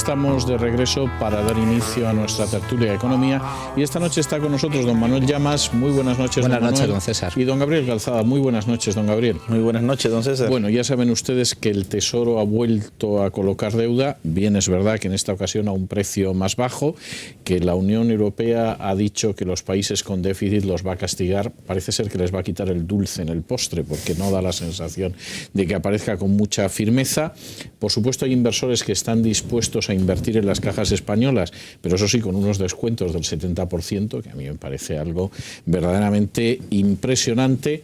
estamos de regreso para dar inicio a nuestra tertulia de economía y esta noche está con nosotros don Manuel Llamas. Muy buenas noches, Buenas don noches, Manuel. don César. Y don Gabriel Calzada. Muy buenas noches, don Gabriel. Muy buenas noches, don César. Bueno, ya saben ustedes que el Tesoro ha vuelto a colocar deuda. Bien, es verdad que en esta ocasión a un precio más bajo, que la Unión Europea ha dicho que los países con déficit los va a castigar. Parece ser que les va a quitar el dulce en el postre, porque no da la sensación de que aparezca con mucha firmeza. Por supuesto, hay inversores que están dispuestos a invertir en las cajas españolas, pero eso sí, con unos descuentos del 70%, que a mí me parece algo verdaderamente impresionante.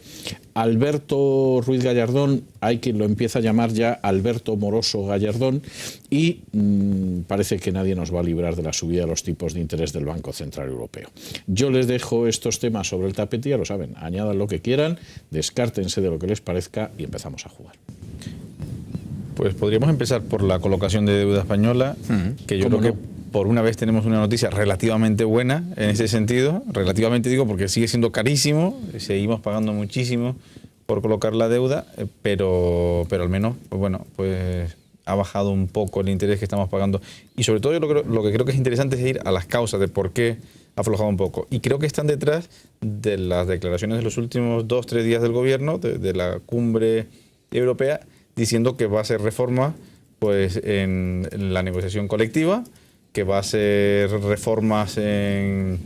Alberto Ruiz Gallardón, hay quien lo empieza a llamar ya Alberto Moroso Gallardón, y parece que nadie nos va a librar de la subida de los tipos de interés del Banco Central Europeo. Yo les dejo estos temas sobre el tapete, ya lo saben, añadan lo que quieran, descártense de lo que les parezca y empezamos a jugar. Pues podríamos empezar por la colocación de deuda española, que yo creo que por una vez tenemos una noticia relativamente buena en ese sentido. Relativamente digo porque sigue siendo carísimo, seguimos pagando muchísimo por colocar la deuda, pero al menos, pues bueno, pues ha bajado un poco el interés que estamos pagando. Y sobre todo yo lo que creo que es interesante es ir a las causas de por qué ha aflojado un poco. Y creo que están detrás de las declaraciones de los últimos 2-3 días del gobierno, de la cumbre europea, diciendo que va a hacer reformas pues, en la negociación colectiva, que va a hacer reformas en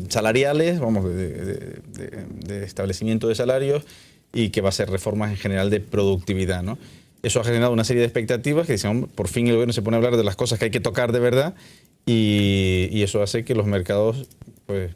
salariales, vamos, de establecimiento de salarios, y que va a hacer reformas en general de productividad, ¿no? Eso ha generado una serie de expectativas que dicen, por fin el gobierno se pone a hablar de las cosas que hay que tocar de verdad, y eso hace que los mercados pues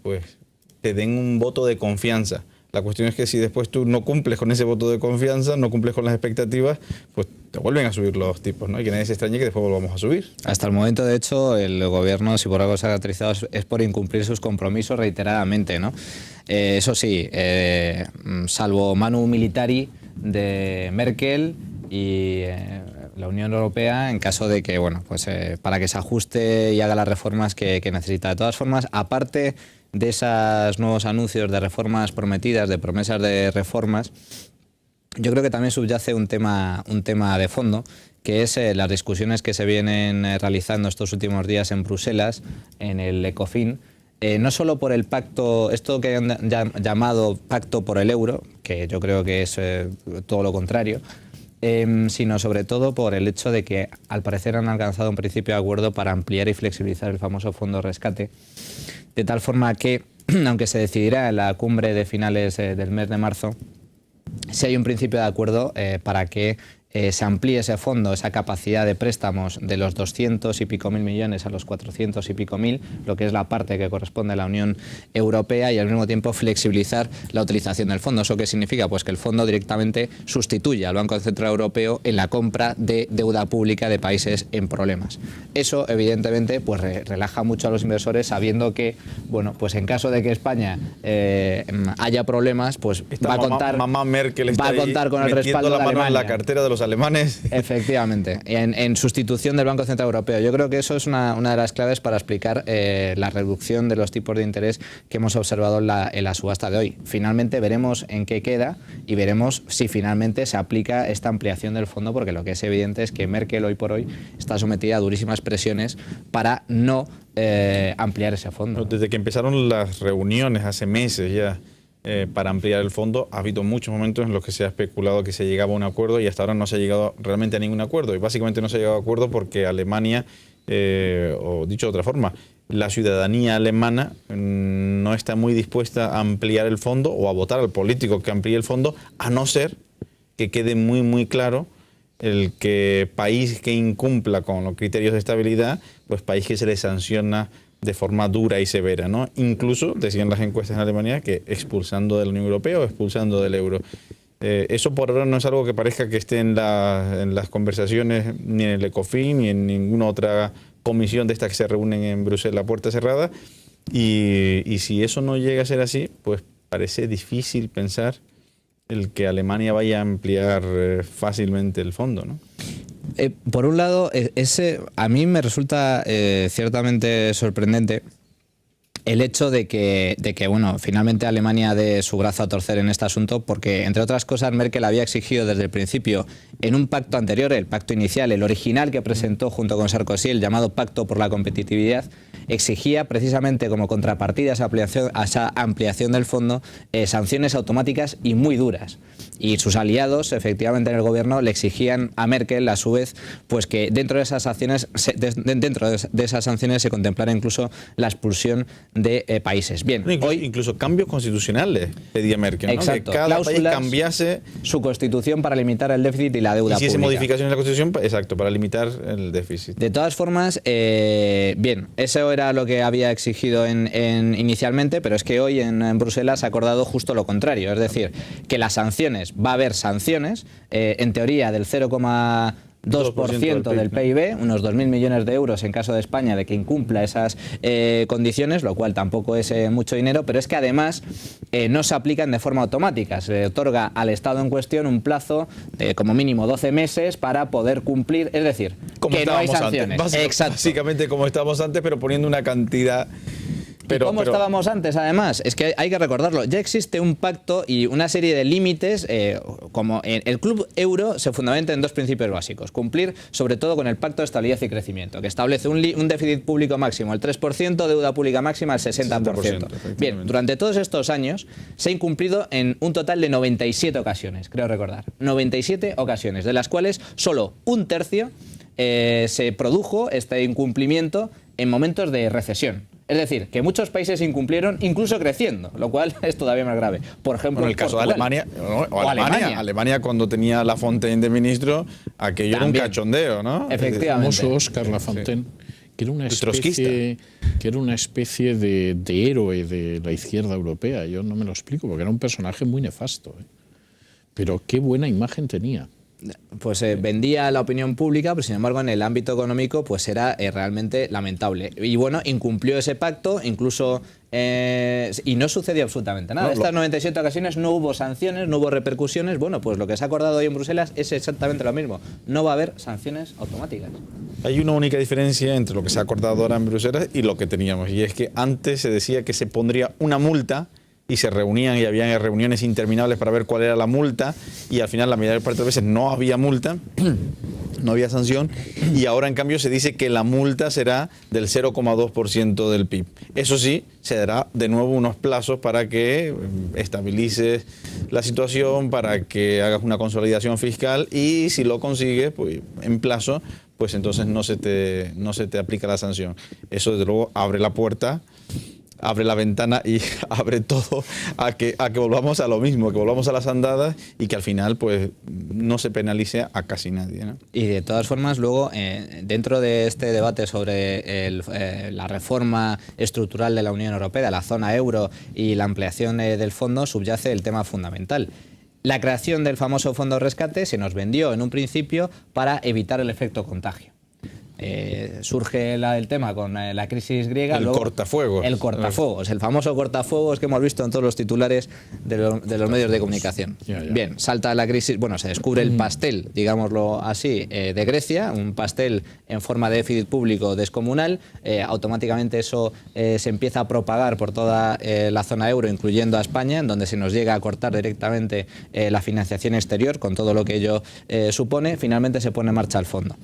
te den un voto de confianza. La cuestión es que si después tú no cumples con ese voto de confianza, no cumples con las expectativas, pues te vuelven a subir los tipos, ¿no? Y que nadie se extrañe que después volvamos a subir. Hasta el momento, de hecho, el gobierno, si por algo se ha caracterizado, es por incumplir sus compromisos reiteradamente, ¿no? Eso sí, salvo Manu Militari de Merkel y la Unión Europea, en caso de que, bueno, pues para que se ajuste y haga las reformas que necesita. De todas formas, aparte de esos nuevos anuncios de reformas prometidas, de promesas de reformas, yo creo que también subyace un tema de fondo, que es las discusiones que se vienen realizando estos últimos días en Bruselas, en el Ecofin, no solo por el pacto, esto que han llamado pacto por el euro, que yo creo que es todo lo contrario, sino sobre todo por el hecho de que al parecer han alcanzado un principio de acuerdo para ampliar y flexibilizar el famoso fondo rescate, de tal forma que, aunque se decidirá en la cumbre de finales del mes de marzo, si hay un principio de acuerdo para que se amplíe ese fondo, esa capacidad de préstamos de los 200 y pico mil millones a los 400 y pico mil, lo que es la parte que corresponde a la Unión Europea, y al mismo tiempo flexibilizar la utilización del fondo. ¿Eso qué significa? Pues que el fondo directamente sustituye al Banco Central Europeo en la compra de deuda pública de países en problemas. Eso, evidentemente, pues relaja mucho a los inversores, sabiendo que, bueno, pues en caso de que España haya problemas, pues va a contar, mamá Merkel está va a contar con el respaldo de la mano Alemania. en la cartera de los alemanes. Efectivamente, en sustitución del Banco Central Europeo. Yo creo que eso es una de las claves para explicar la reducción de los tipos de interés que hemos observado en la subasta de hoy. Finalmente veremos en qué queda y veremos si finalmente se aplica esta ampliación del fondo, porque lo que es evidente es que Merkel hoy por hoy está sometida a durísimas presiones para no ampliar ese fondo. Desde que empezaron las reuniones hace meses ya, para ampliar el fondo, ha habido muchos momentos en los que se ha especulado que se llegaba a un acuerdo y hasta ahora no se ha llegado realmente a ningún acuerdo. Y básicamente no se ha llegado a acuerdo porque Alemania, o dicho de otra forma, la ciudadanía alemana no está muy dispuesta a ampliar el fondo o a votar al político que amplíe el fondo, a no ser que quede muy, muy claro el que país que incumpla con los criterios de estabilidad, pues país que se le sanciona de forma dura y severa, ¿no? Incluso, decían las encuestas en Alemania, que expulsando de la Unión Europea o expulsando del euro. Eso por ahora no es algo que parezca que esté en las conversaciones ni en el Ecofin ni en ninguna otra comisión de estas que se reúnen en Bruselas a puerta cerrada. Y si eso no llega a ser así, pues parece difícil pensar el que Alemania vaya a ampliar fácilmente el fondo, ¿no? Por un lado, a mí me resulta ciertamente sorprendente el hecho de que bueno, finalmente Alemania dé su brazo a torcer en este asunto, porque, entre otras cosas, Merkel había exigido desde el principio, en un pacto anterior, el pacto inicial, el original que presentó junto con Sarkozy, el llamado Pacto por la Competitividad, exigía precisamente como contrapartida a esa ampliación del fondo sanciones automáticas y muy duras. Y sus aliados, efectivamente, en el gobierno le exigían a Merkel, a su vez, pues que dentro de esas sanciones, se contemplara incluso la expulsión de países. Bien, incluso cambios constitucionales pedía Merkel, ¿no? Exacto, que cada país cambiase su constitución para limitar el déficit y la deuda pública. Modificaciones en la constitución, exacto, para limitar el déficit. De todas formas, bien, eso era lo que había exigido inicialmente, pero es que hoy en Bruselas se ha acordado justo lo contrario, es decir, que las sanciones, va a haber sanciones, en teoría del 0,2% del PIB, unos 2.000 millones de euros en caso de España de que incumpla esas condiciones, lo cual tampoco es mucho dinero, pero es que además no se aplican de forma automática. Se le otorga al Estado en cuestión un plazo de como mínimo 12 meses para poder cumplir, es decir, como que no hay sanciones. Básicamente como estábamos antes, pero poniendo una cantidad... ¿Cómo estábamos antes, además? Es que hay que recordarlo. Ya existe un pacto y una serie de límites, como el Club Euro se fundamenta en dos principios básicos. Cumplir, sobre todo, con el Pacto de Estabilidad y Crecimiento, que establece un déficit público máximo al 3%, deuda pública máxima al 60%. Bien, durante todos estos años se ha incumplido en un total de 97 ocasiones, creo recordar. 97 ocasiones, de las cuales solo un tercio se produjo este incumplimiento en momentos de recesión. Es decir, que muchos países incumplieron incluso creciendo, lo cual es todavía más grave. Por ejemplo, en el caso de Alemania, Alemania cuando tenía Lafontaine de ministro, aquello también era un cachondeo, ¿no? Efectivamente. El famoso Oscar Lafontaine, que era una especie de héroe de la izquierda europea. Yo no me lo explico, porque era un personaje muy nefasto, ¿eh? Pero qué buena imagen tenía. Pues vendía a la opinión pública, pero sin embargo en el ámbito económico pues era realmente lamentable. Y bueno, incumplió ese pacto, incluso y no sucedió absolutamente nada. Estas 97 ocasiones no hubo sanciones, no hubo repercusiones. Bueno, pues lo que se ha acordado hoy en Bruselas es exactamente lo mismo. No va a haber sanciones automáticas. Hay una única diferencia entre lo que se ha acordado ahora en Bruselas y lo que teníamos, y es que antes se decía que se pondría una multa y se reunían y habían reuniones interminables para ver cuál era la multa, y al final la mayor parte de las veces no había multa, no había sanción, y ahora en cambio se dice que la multa será del 0,2% del PIB. Eso sí, se dará de nuevo unos plazos para que estabilices la situación, para que hagas una consolidación fiscal, y si lo consigues, pues en plazo, pues entonces no se te aplica la sanción. Eso desde luego abre la puerta, abre la ventana y abre todo a que volvamos a lo mismo, que volvamos a las andadas y que al final pues no se penalice a casi nadie, ¿no? Y de todas formas luego dentro de este debate sobre la reforma estructural de la Unión Europea, la zona euro y la ampliación del fondo, subyace el tema fundamental. La creación del famoso fondo de rescate se nos vendió en un principio para evitar el efecto contagio. Surge el tema con la crisis griega. El cortafuegos. El cortafuegos, el famoso cortafuegos que hemos visto en todos los titulares de los medios de comunicación. Bien, salta la crisis, bueno, se descubre el pastel, digámoslo así, de Grecia, un pastel en forma de déficit público descomunal. Automáticamente eso se empieza a propagar por toda la zona euro, incluyendo a España, en donde se nos llega a cortar directamente la financiación exterior, con todo lo que ello supone. Finalmente se pone en marcha el fondo.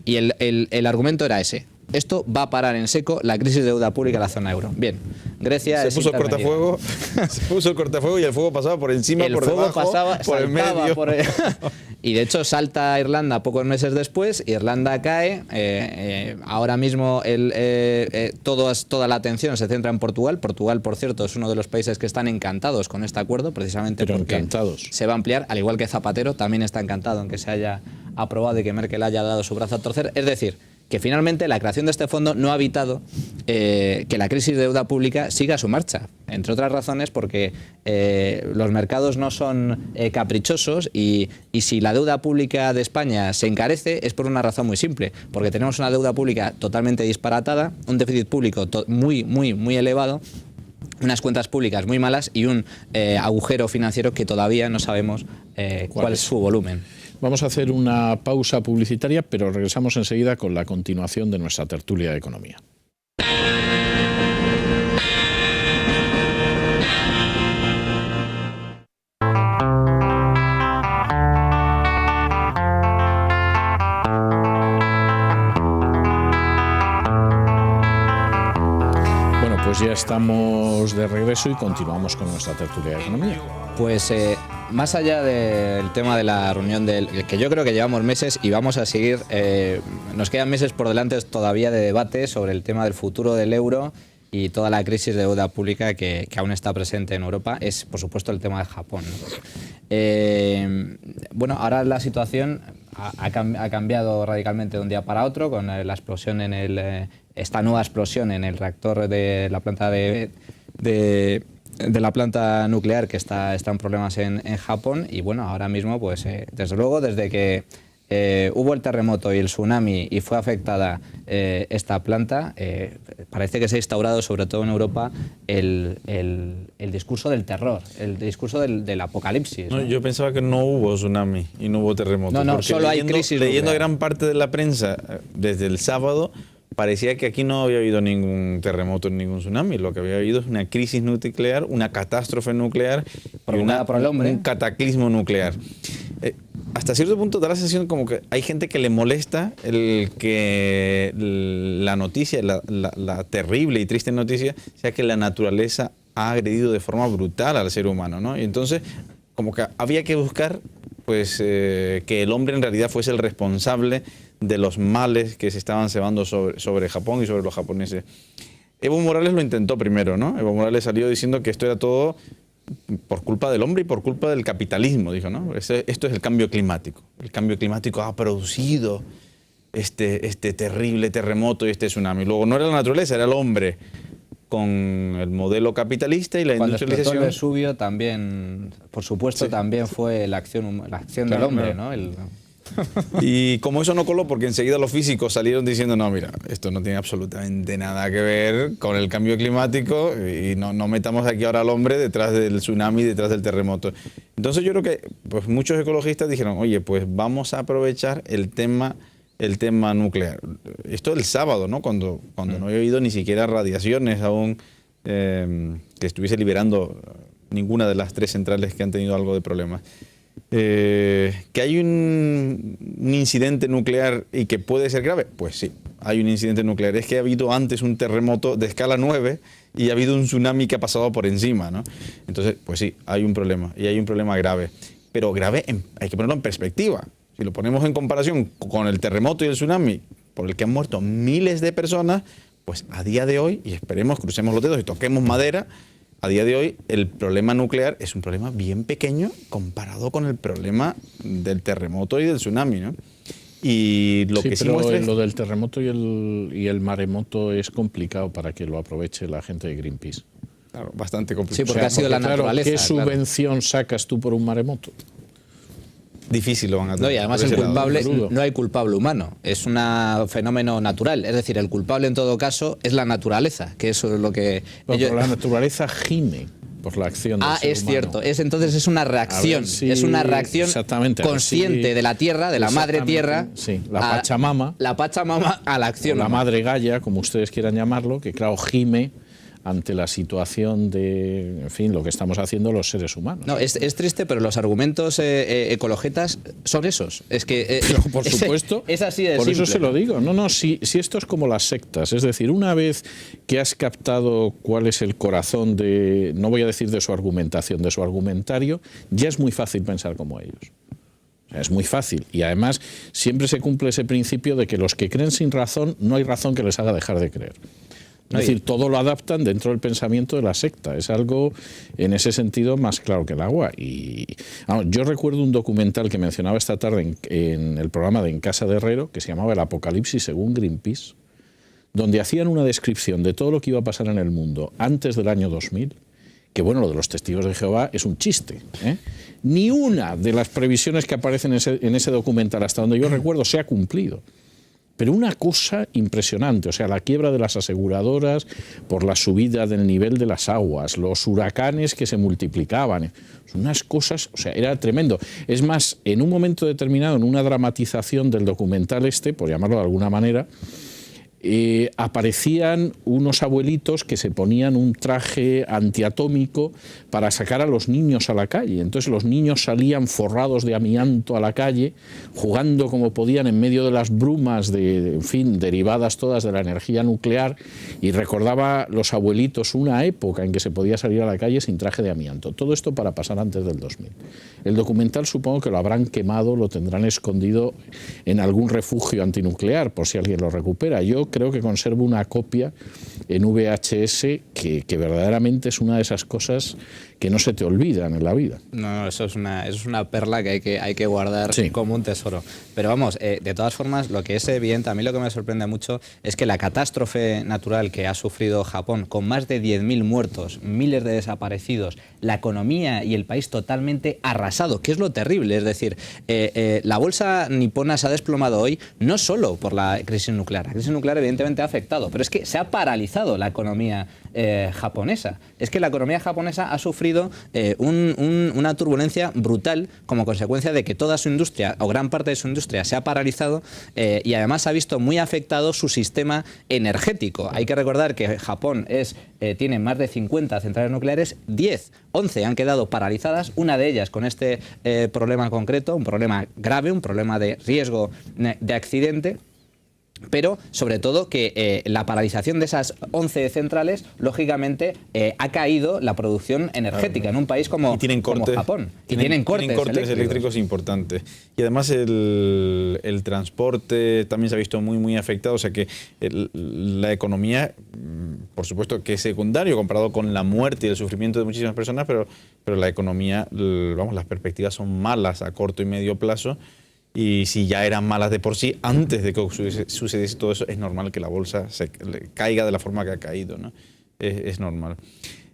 Y el argumento era ese. Esto va a parar en seco la crisis de deuda pública de la zona euro. Bien, Grecia se puso el cortafuego, y el fuego pasaba por encima, por debajo, por el medio. Y de hecho salta Irlanda pocos meses después, Irlanda cae, ahora mismo toda la atención se centra en Portugal. Portugal, por cierto, es uno de los países que están encantados con este acuerdo, precisamente porque se va a ampliar, al igual que Zapatero, también está encantado en que se haya aprobado y que Merkel haya dado su brazo a torcer. Es decir, que finalmente la creación de este fondo no ha evitado que la crisis de deuda pública siga su marcha, entre otras razones porque los mercados no son caprichosos y si la deuda pública de España se encarece es por una razón muy simple, porque tenemos una deuda pública totalmente disparatada, un déficit público muy elevado, unas cuentas públicas muy malas y un agujero financiero que todavía no sabemos cuál es su volumen. Vamos a hacer una pausa publicitaria, pero regresamos enseguida con la continuación de nuestra tertulia de economía. ya estamos de regreso y continuamos con nuestra tertulia de economía. Pues más allá del tema de la reunión que yo creo que llevamos meses y vamos a seguir, nos quedan meses por delante todavía de debate sobre el tema del futuro del euro y toda la crisis de deuda pública que aún está presente en Europa, es por supuesto el tema de Japón. Bueno, ahora la situación ha cambiado radicalmente de un día para otro con la explosión esta nueva explosión en el reactor de la planta de la planta nuclear que está en problemas en Japón. Y bueno, ahora mismo, pues desde luego, desde que hubo el terremoto y el tsunami y fue afectada esta planta, parece que se ha instaurado, sobre todo en Europa, el discurso del terror, el discurso del apocalipsis, ¿no? No, yo pensaba que no hubo tsunami y no hubo terremoto. No, solo hay crisis nuclear. Leyendo gran parte de la prensa desde el sábado, parecía que aquí no había habido ningún terremoto ni ningún tsunami. Lo que había habido es una crisis nuclear, una catástrofe nuclear provocada por el hombre, un cataclismo nuclear. Hasta cierto punto da la sensación como que hay gente que le molesta el que la noticia, la terrible y triste noticia, sea que la naturaleza ha agredido de forma brutal al ser humano, ¿no? Y entonces, como que había que buscar pues que el hombre en realidad fuese el responsable de los males que se estaban cebando sobre Japón y sobre los japoneses. Evo Morales lo intentó primero, ¿no? Evo Morales salió diciendo que esto era todo por culpa del hombre y por culpa del capitalismo, dijo, ¿no? Esto es el cambio climático. El cambio climático ha producido este terrible terremoto y este tsunami. Luego no era la naturaleza, era el hombre, con el modelo capitalista y la industrialización. Cuando explotó el Vesubio también, por supuesto, también fue la acción del hombre, ¿no? Y como eso no coló, porque enseguida los físicos salieron diciendo, no, mira, esto no tiene absolutamente nada que ver con el cambio climático y no metamos aquí ahora al hombre detrás del tsunami, detrás del terremoto. Entonces yo creo que pues, muchos ecologistas dijeron, oye, pues vamos a aprovechar el tema nuclear. Esto el sábado, ¿no? Cuando no había habido ni siquiera radiaciones aún que estuviese liberando ninguna de las 3 centrales que han tenido algo de problemas. ¿Que hay un incidente nuclear y que puede ser grave? Pues sí, hay un incidente nuclear. Es que ha habido antes un terremoto de escala 9 y ha habido un tsunami que ha pasado por encima, ¿no? Entonces, pues sí, hay un problema y hay un problema grave. Pero grave hay que ponerlo en perspectiva. Si lo ponemos en comparación con el terremoto y el tsunami, por el que han muerto miles de personas, pues a día de hoy, y esperemos, crucemos los dedos y toquemos madera, a día de hoy el problema nuclear es un problema bien pequeño comparado con el problema del terremoto y del tsunami, ¿no? Y lo que sí muestra lo del terremoto y el maremoto es complicado para que lo aproveche la gente de Greenpeace. Claro, bastante complicado. Sí, porque ha sido la naturaleza. ¿Qué subvención sacas tú por un maremoto? Difícil lo van a tener. No, y además el culpable, no hay culpable humano, es un fenómeno natural. Es decir, el culpable en todo caso es la naturaleza, que eso es lo que... La naturaleza gime por la acción del ser es humano. Cierto. Entonces es una reacción, es una reacción consciente de la Tierra, de la madre Tierra. Sí, la Pachamama. La Pachamama a la acción. O la madre Gaia, como ustedes quieran llamarlo, que claro, gime ante la situación de, en fin, lo que estamos haciendo los seres humanos. No, es triste, pero los argumentos ecologetas son esos. Es que pero por supuesto, es así de por simple. eso se lo digo. No, si esto es como las sectas, es decir, una vez que has captado cuál es el corazón de, no voy a decir de su argumentación, de su argumentario, ya es muy fácil pensar como ellos. Es muy fácil y además siempre se cumple ese principio de que los que creen sin razón, no hay razón que les haga dejar de creer. Es decir, todo lo adaptan dentro del pensamiento de la secta. Es algo, en ese sentido, más claro que el agua. Y yo recuerdo un documental que mencionaba esta tarde en el programa de En Casa de Herrero, que se llamaba El Apocalipsis según Greenpeace, donde hacían una descripción de todo lo que iba a pasar en el mundo antes del año 2000, que bueno, lo de los testigos de Jehová es un chiste, ¿eh? Ni una de las previsiones que aparecen en ese documental, hasta donde yo recuerdo, se ha cumplido. Pero una cosa impresionante, o sea, la quiebra de las aseguradoras por la subida del nivel de las aguas, los huracanes que se multiplicaban, unas cosas, o sea, era tremendo. Es más, en un momento determinado, en una dramatización del documental por llamarlo de alguna manera, aparecían unos abuelitos que se ponían un traje antiatómico para sacar a los niños a la calle. Entonces los niños salían forrados de amianto a la calle, jugando como podían en medio de las brumas, en fin, derivadas todas de la energía nuclear, y recordaba los abuelitos una época en que se podía salir a la calle sin traje de amianto. Todo esto para pasar antes del 2000. El documental supongo que lo habrán quemado, lo tendrán escondido en algún refugio antinuclear, por si alguien lo recupera. Yo creo que conservo una copia en VHS que verdaderamente es una de esas cosas que no se te olvidan en la vida. No, eso es una perla que hay que guardar como un tesoro. Pero vamos, de todas formas, lo que es evidente, a mí lo que me sorprende mucho es que la catástrofe natural que ha sufrido Japón, con más de 10.000 muertos, miles de desaparecidos, la economía y el país totalmente arrasado, que es lo terrible. Es decir, la bolsa nipona se ha desplomado hoy no solo por la crisis nuclear. La crisis nuclear evidentemente ha afectado, pero es que se ha paralizado la economía japonesa. Es que la economía japonesa ha sufrido una turbulencia brutal como consecuencia de que toda su industria o gran parte de su industria se ha paralizado y además ha visto muy afectado su sistema energético. Hay que recordar que Japón tiene más de 50 centrales nucleares, 11 han quedado paralizadas, una de ellas con este problema concreto, un problema grave, un problema de riesgo de accidente. Pero, sobre todo, que la paralización de esas 11 centrales, lógicamente, ha caído la producción energética en un país como Japón. Tienen cortes eléctricos importantes. Y además el transporte también se ha visto muy afectado. O sea que la economía, por supuesto que es secundario comparado con la muerte y el sufrimiento de muchísimas personas, pero la economía, las perspectivas son malas a corto y medio plazo. Y si ya eran malas de por sí, antes de que sucediese todo eso, es normal que la bolsa caiga de la forma que ha caído, ¿no? Es normal.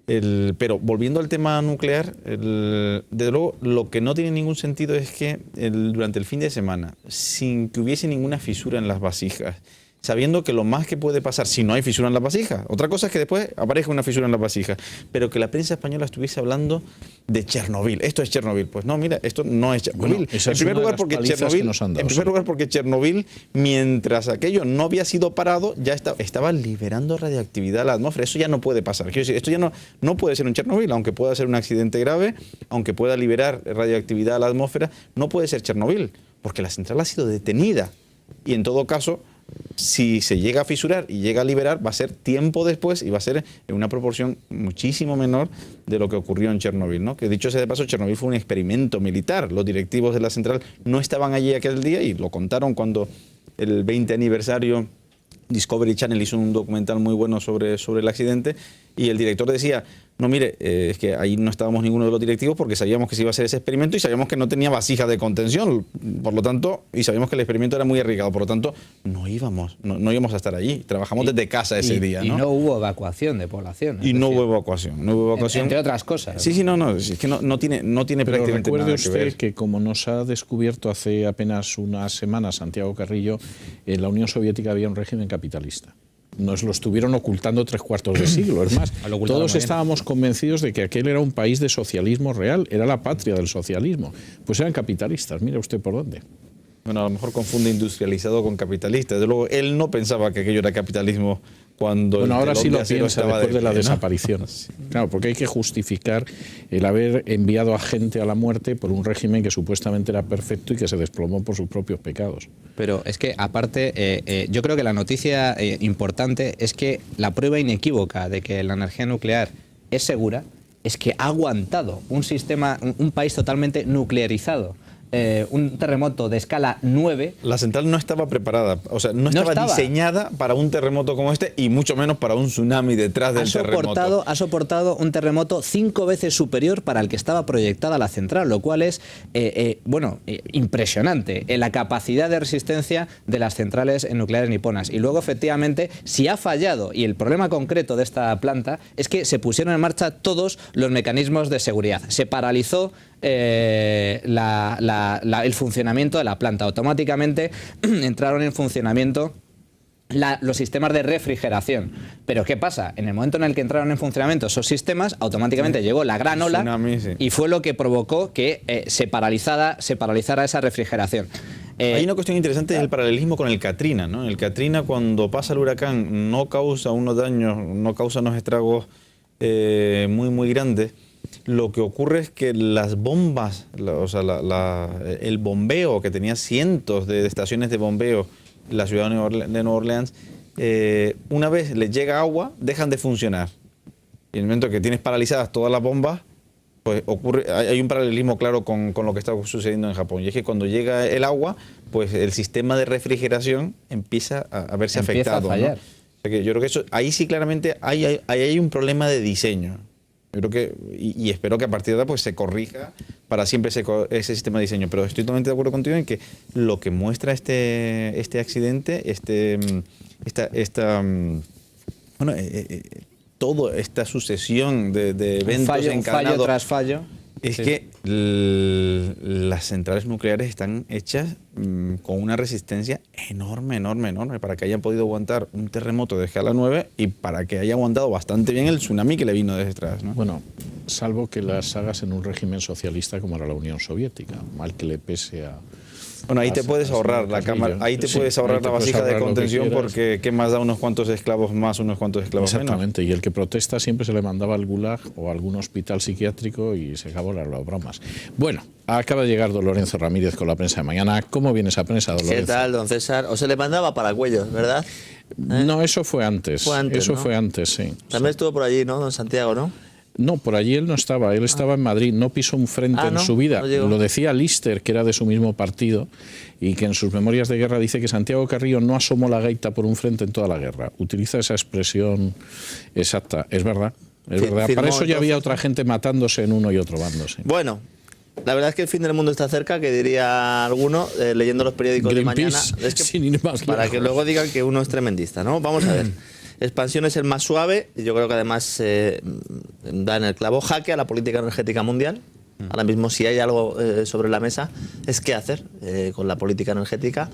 Pero volviendo al tema nuclear, desde luego lo que no tiene ningún sentido es que durante el fin de semana, sin que hubiese ninguna fisura en las vasijas, sabiendo que lo más que puede pasar si no hay fisura en la vasija, otra cosa es que después aparezca una fisura en la vasija, pero que la prensa española estuviese hablando de Chernobyl. Esto es Chernobyl. Pues no, mira, esto no es Chernobyl. Bueno, en primer lugar porque Chernobyl, mientras aquello no había sido parado, ya estaba liberando radioactividad a la atmósfera. Eso ya no puede pasar. Quiero decir, esto ya no puede ser un Chernobyl, aunque pueda ser un accidente grave, aunque pueda liberar radioactividad a la atmósfera, no puede ser Chernobyl, porque la central ha sido detenida. Y en todo caso, si se llega a fisurar y llega a liberar, va a ser tiempo después y va a ser en una proporción muchísimo menor de lo que ocurrió en Chernobyl, ¿no? Que dicho sea de paso, Chernobyl fue un experimento militar. Los directivos de la central no estaban allí aquel día y lo contaron cuando el 20 aniversario Discovery Channel hizo un documental muy bueno sobre el accidente, y el director decía, no, mire, es que ahí no estábamos ninguno de los directivos porque sabíamos que se iba a hacer ese experimento y sabíamos que no tenía vasija de contención, por lo tanto, y sabíamos que el experimento era muy arriesgado, por lo tanto, no íbamos a estar allí. Trabajamos desde casa ese día, ¿no? Y no hubo evacuación de población. No hubo evacuación. Entre otras cosas. Sí, es que no tiene Pero prácticamente nada que ver. Recuerde usted que, como nos ha descubierto hace apenas unas semanas Santiago Carrillo, en la Unión Soviética había un régimen capitalista. Nos lo estuvieron ocultando 3/4 de siglo. Es más, todos estábamos convencidos de que aquel era un país de socialismo real, era la patria del socialismo. Pues eran capitalistas, mire usted por dónde. Bueno, a lo mejor confunde industrializado con capitalista. Desde luego, él no pensaba que aquello era capitalismo cuando... Bueno, ahora sí lo piensa después de la desaparición. Claro, porque hay que justificar el haber enviado a gente a la muerte por un régimen que supuestamente era perfecto y que se desplomó por sus propios pecados. Pero es que, aparte, yo creo que la noticia importante es que la prueba inequívoca de que la energía nuclear es segura es que ha aguantado un país totalmente nuclearizado. Un terremoto de escala 9. La central no estaba preparada, o sea, no estaba diseñada para un terremoto como este y mucho menos para un tsunami detrás del terremoto. Ha soportado un terremoto 5 veces superior para el que estaba proyectada la central, lo cual es, impresionante la capacidad de resistencia de las centrales nucleares niponas. Y luego, efectivamente, si ha fallado, y el problema concreto de esta planta es que se pusieron en marcha todos los mecanismos de seguridad. Se paralizó el funcionamiento de la planta. Automáticamente entraron en funcionamiento los sistemas de refrigeración. Pero ¿qué pasa? En el momento en el que entraron en funcionamiento esos sistemas, automáticamente llegó la gran ola y fue lo que provocó que se paralizara esa refrigeración. Hay una cuestión interesante, es el paralelismo con el Katrina, ¿no? El Katrina, cuando pasa el huracán, no causa unos daños, no causa unos estragos muy grandes. Lo que ocurre es que las bombas, el bombeo, que tenía cientos de estaciones de bombeo en la ciudad de Nueva Orleans, una vez les llega agua, dejan de funcionar. Y en el momento que tienes paralizadas todas las bombas, pues hay un paralelismo claro con lo que está sucediendo en Japón. Y es que cuando llega el agua, pues el sistema de refrigeración empieza a verse afectado, a fallar. ¿no? O sea que yo creo que eso, ahí sí claramente hay un problema de diseño. Yo creo que, y espero que a partir de ahora pues se corrija para siempre ese sistema de diseño. Pero estoy totalmente de acuerdo contigo en que lo que muestra este accidente, toda esta sucesión de eventos encadenados, fallo tras fallo. Es que las centrales nucleares están hechas con una resistencia enorme para que hayan podido aguantar un terremoto de escala 9 y para que haya aguantado bastante bien el tsunami que le vino desde atrás, ¿no? Bueno, salvo que las hagas en un régimen socialista como era la Unión Soviética, mal que le pese a... Bueno, ahí te puedes ahorrar la cámara, ahí te puedes ahorrar la vasija de contención, porque ¿qué más da unos cuantos esclavos más, unos cuantos esclavos menos? Exactamente, y el que protesta siempre se le mandaba al Gulag o a algún hospital psiquiátrico y se acabó las bromas. Bueno, acaba de llegar don Lorenzo Ramírez con la prensa de mañana. ¿Cómo viene esa prensa, don Lorenzo? ¿Qué tal, don César? O se le mandaba para Cuellos, ¿verdad? No, eso fue antes. Eso fue antes, sí. También estuvo por allí, ¿no, don Santiago, no? No, por allí él no estaba. Él estaba en Madrid, no pisó un frente en su vida. Lo decía Lister, que era de su mismo partido, y que en sus memorias de guerra dice que Santiago Carrillo no asomó la gaita por un frente en toda la guerra. Utiliza esa expresión exacta. Es verdad. Es verdad. Para eso ya había otra gente matándose en uno y otro bando. Sí. Bueno, la verdad es que el fin del mundo está cerca, que diría alguno, leyendo los periódicos de mañana. Es que, sin ir más para que luego digan que uno es tremendista, ¿no? Vamos a ver. Expansión es el más suave, y yo creo que además da en el clavo. Jaque a la política energética mundial. Ahora mismo, si hay algo sobre la mesa, es qué hacer con la política energética.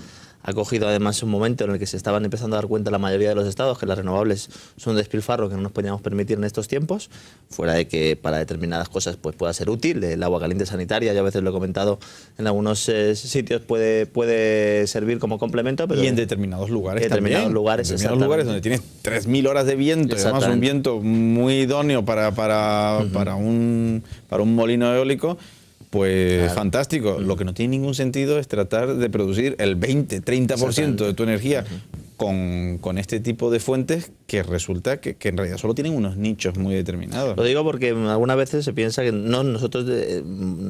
Ha cogido además un momento en el que se estaban empezando a dar cuenta la mayoría de los estados que las renovables son un despilfarro que no nos podíamos permitir en estos tiempos, fuera de que para determinadas cosas pues pueda ser útil. El agua caliente sanitaria, yo a veces lo he comentado, en algunos sitios puede servir como complemento. Pero y en determinados lugares en determinados lugares, en determinados lugares donde tienes 3.000 horas de viento, y además un viento muy idóneo para un molino eólico. Pues claro, fantástico. Lo que no tiene ningún sentido es tratar de producir el 20-30% de tu energía con este tipo de fuentes que resulta que en realidad solo tienen unos nichos muy determinados. Lo digo porque algunas veces se piensa que nosotros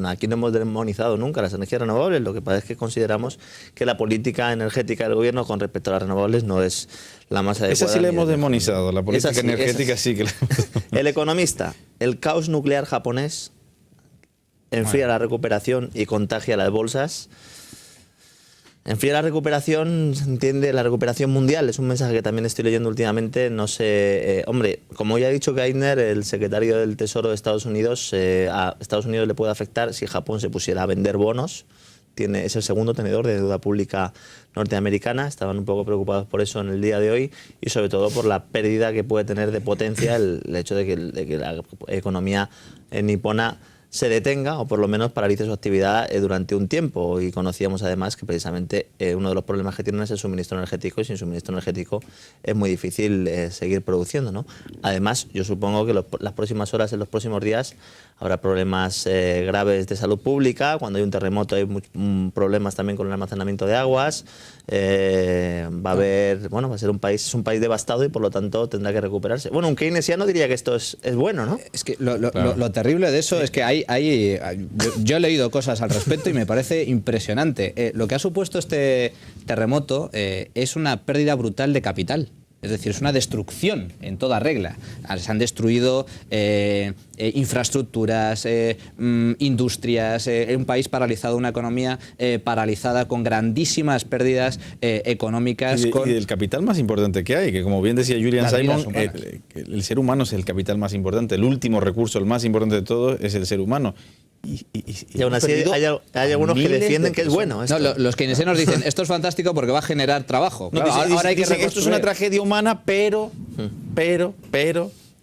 aquí no hemos demonizado nunca las energías renovables. Lo que pasa es que consideramos que la política energética del gobierno con respecto a las renovables no es la más adecuada. Esa sí la hemos demonizado, la política energética sí que la El Economista, el caos nuclear japonés enfría la recuperación y contagia las bolsas. Enfría la recuperación, se entiende, la recuperación mundial. Es un mensaje que también estoy leyendo últimamente. No sé, hombre, como ya ha dicho Geithner, el secretario del Tesoro de Estados Unidos, a Estados Unidos le puede afectar si Japón se pusiera a vender bonos. Es el segundo tenedor de deuda pública norteamericana. Estaban un poco preocupados por eso en el día de hoy y sobre todo por la pérdida que puede tener de potencia el hecho de que la economía nipona se detenga o por lo menos paralice su actividad durante un tiempo. Y conocíamos además que precisamente uno de los problemas que tienen es el suministro energético, y sin suministro energético es muy difícil seguir produciendo, ¿no? Además, yo supongo que las próximas horas, en los próximos días, habrá problemas graves de salud pública. Cuando hay un terremoto hay problemas también con el almacenamiento de aguas. Va a ser un país devastado y por lo tanto tendrá que recuperarse. Bueno, un keynesiano diría que esto es bueno, ¿no? Es que lo terrible de eso es que yo he leído cosas al respecto y me parece impresionante. Lo que ha supuesto este terremoto es una pérdida brutal de capital. Es decir, es una destrucción en toda regla. Se han destruido infraestructuras, industrias, un país paralizado, una economía paralizada con grandísimas pérdidas económicas. Y el capital más importante que hay, que como bien decía Julian Simon, el ser humano es el capital más importante. El último recurso, el más importante de todos, es el ser humano. Y aún así hay algunos que defienden que es bueno. No, los keynesianos dicen esto es fantástico porque va a generar trabajo. Claro, ahora hay que esto es una tragedia humana, pero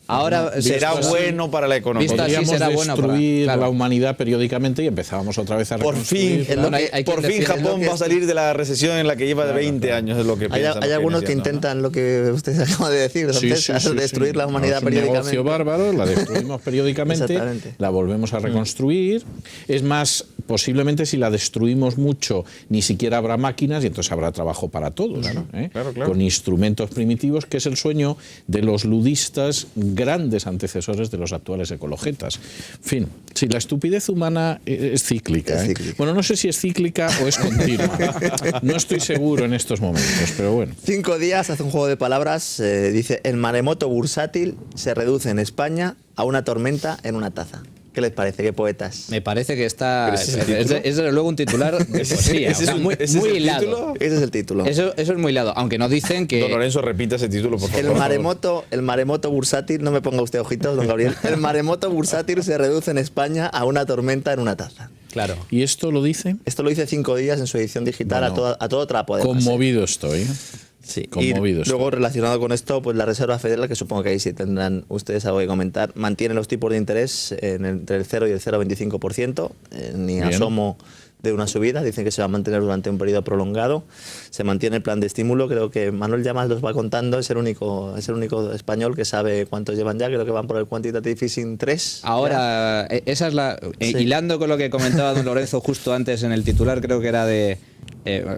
Ahora será después, bueno para la economía. Visto así, Podríamos será bueno para- destruir claro. la humanidad periódicamente y empezábamos otra vez a Por fin, reconstruir. Bueno, hay por quien fin defiende Japón va a salir de la recesión en la que lleva 20 años, es lo que Hay, piensan hay los algunos que keynesianos, ¿no? intentan lo que usted acaba de decir, don César, destruir la humanidad Es un periódicamente. negocio bárbaro, la destruimos periódicamente, Exactamente. la volvemos a reconstruir. Es más, posiblemente si la destruimos mucho, ni siquiera habrá máquinas y entonces habrá trabajo para todos, ¿eh? claro. Con instrumentos primitivos, que es el sueño de los ludistas, grandes antecesores de los actuales ecologetas. En fin, si la estupidez humana es cíclica. Es ¿eh? cíclica. Bueno, no sé si es cíclica o es continua. No estoy seguro en estos momentos, pero bueno. 5 días, hace un juego de palabras, dice, el maremoto bursátil se reduce en España a una tormenta en una taza. ¿Qué les parece? ¿Qué poetas? Me parece que está... ¿Pero ese es el Es desde luego un titular de poesía. ¿Ese o sea, es un- muy, ese es muy el hilado. título? Ese es el título. Eso es muy hilado. Aunque nos dicen que... Don Lorenzo, repita ese título, por favor. El maremoto bursátil, no me ponga usted ojitos, don Gabriel. El maremoto bursátil se reduce en España a una tormenta en una taza. Claro. ¿Y esto lo dice? Esto lo dice 5 días en su edición digital Bueno, a todo trapo. Además, Conmovido estoy. ¿eh? Sí. Conmovido Y luego relacionado con esto, pues la Reserva Federal, que supongo que ahí sí tendrán ustedes algo que comentar, mantiene los tipos de interés entre el 0 y el 0,25%, ni Bien. asomo de una subida, dicen que se va a mantener durante un periodo prolongado, se mantiene el plan de estímulo, creo que Manuel Llamas los va contando, es el único español que sabe cuántos llevan ya, creo que van por el Quantitative Easing 3. Ahora, esa es la... Sí. Hilando con lo que comentaba don Lorenzo justo antes en el titular, creo que era de...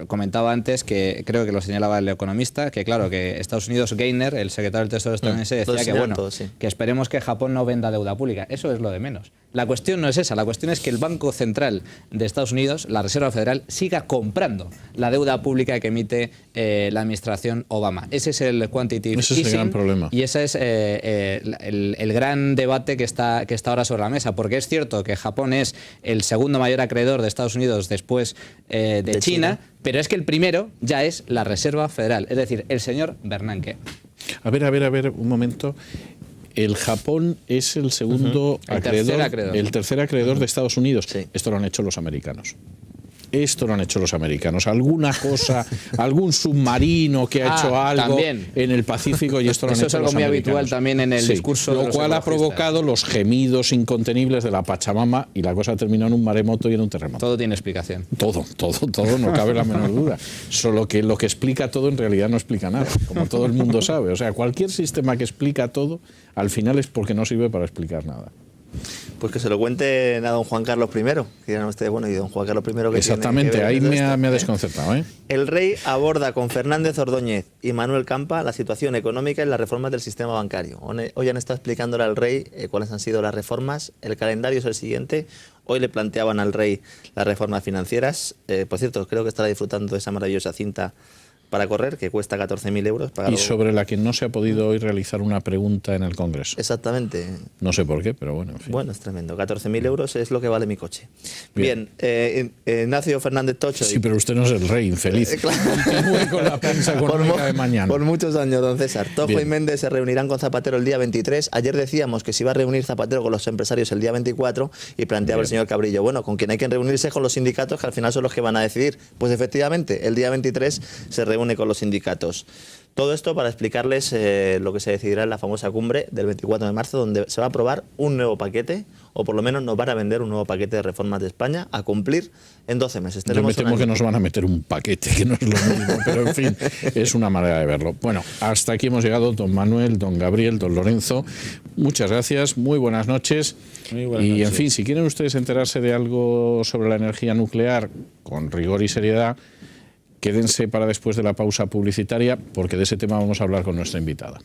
comentaba antes que creo que lo señalaba el economista, que claro, que Estados Unidos, Gaynor, el secretario del Tesoro estadounidense, Lo decía que señalan bueno, todos, sí. que esperemos que Japón no venda deuda pública. Eso es lo de menos. La cuestión no es esa, la cuestión es que el Banco Central de Estados Unidos, la Reserva Federal, siga comprando la deuda pública que emite la administración Obama. Ese es el quantitative Ese es el easing, gran problema. y ese es el gran debate que está ahora sobre la mesa, porque es cierto que Japón es el segundo mayor acreedor de Estados Unidos después de China, pero es que el primero ya es la Reserva Federal, es decir, el señor Bernanke. A ver, un momento. El Japón es el segundo acreedor, el tercer acreedor de Estados Unidos. Sí. Esto lo han hecho los americanos. Esto lo han hecho los americanos. Alguna cosa, algún submarino que ha hecho algo también. en el Pacífico y esto lo han Eso hecho es algo los muy americanos. habitual también en el discurso de Lo los cual ha ecologistas. provocado los gemidos incontenibles de la Pachamama y la cosa terminó en un maremoto y en un terremoto. Todo tiene explicación. Todo, no cabe la menor duda. Solo que lo que explica todo en realidad no explica nada, como todo el mundo sabe. O sea, cualquier sistema que explica todo, al final es porque no sirve para explicar nada. Pues que se lo cuenten a don Juan Carlos I, que dirán ustedes, bueno, y don Juan Carlos I que Exactamente, tiene que ver ahí en todo me esto? ha desconcertado. ¿eh? El rey aborda con Fernández Ordóñez y Manuel Campa la situación económica y las reformas del sistema bancario. Hoy han estado explicándole al rey cuáles han sido las reformas. El calendario es el siguiente. Hoy le planteaban al rey las reformas financieras. Por cierto, creo que estará disfrutando de esa maravillosa cinta para correr, que cuesta 14.000 euros. Y sobre la que no se ha podido hoy realizar una pregunta en el Congreso. Exactamente. No sé por qué, pero bueno, en fin. Bueno, es tremendo. 14.000 euros es lo que vale mi coche. Bien, Ignacio Fernández Tocho. Sí, pero usted no es el rey, infeliz. Claro. Continúe con la prensa económica de mañana. Por muchos años, don César. Tojo Bien. y Méndez se reunirán con Zapatero el día 23. Ayer decíamos que se iba a reunir Zapatero con los empresarios el día 24 y planteaba el señor Cabrillo, bueno, con quien hay que reunirse con los sindicatos, que al final son los que van a decidir. Pues efectivamente, el día 23 se reúne con los sindicatos. Todo esto para explicarles lo que se decidirá en la famosa cumbre del 24 de marzo, donde se va a aprobar un nuevo paquete, o por lo menos nos van a vender un nuevo paquete de reformas de España a cumplir en 12 meses. Yo me temo que nos van a meter un paquete, que no es lo mismo, pero en fin, es una manera de verlo. Bueno, hasta aquí hemos llegado, don Manuel, don Gabriel, don Lorenzo. Muchas gracias, muy buenas noches. Muy buenas y noches. en fin, si quieren ustedes enterarse de algo sobre la energía nuclear con rigor y seriedad, quédense para después de la pausa publicitaria, porque de ese tema vamos a hablar con nuestra invitada.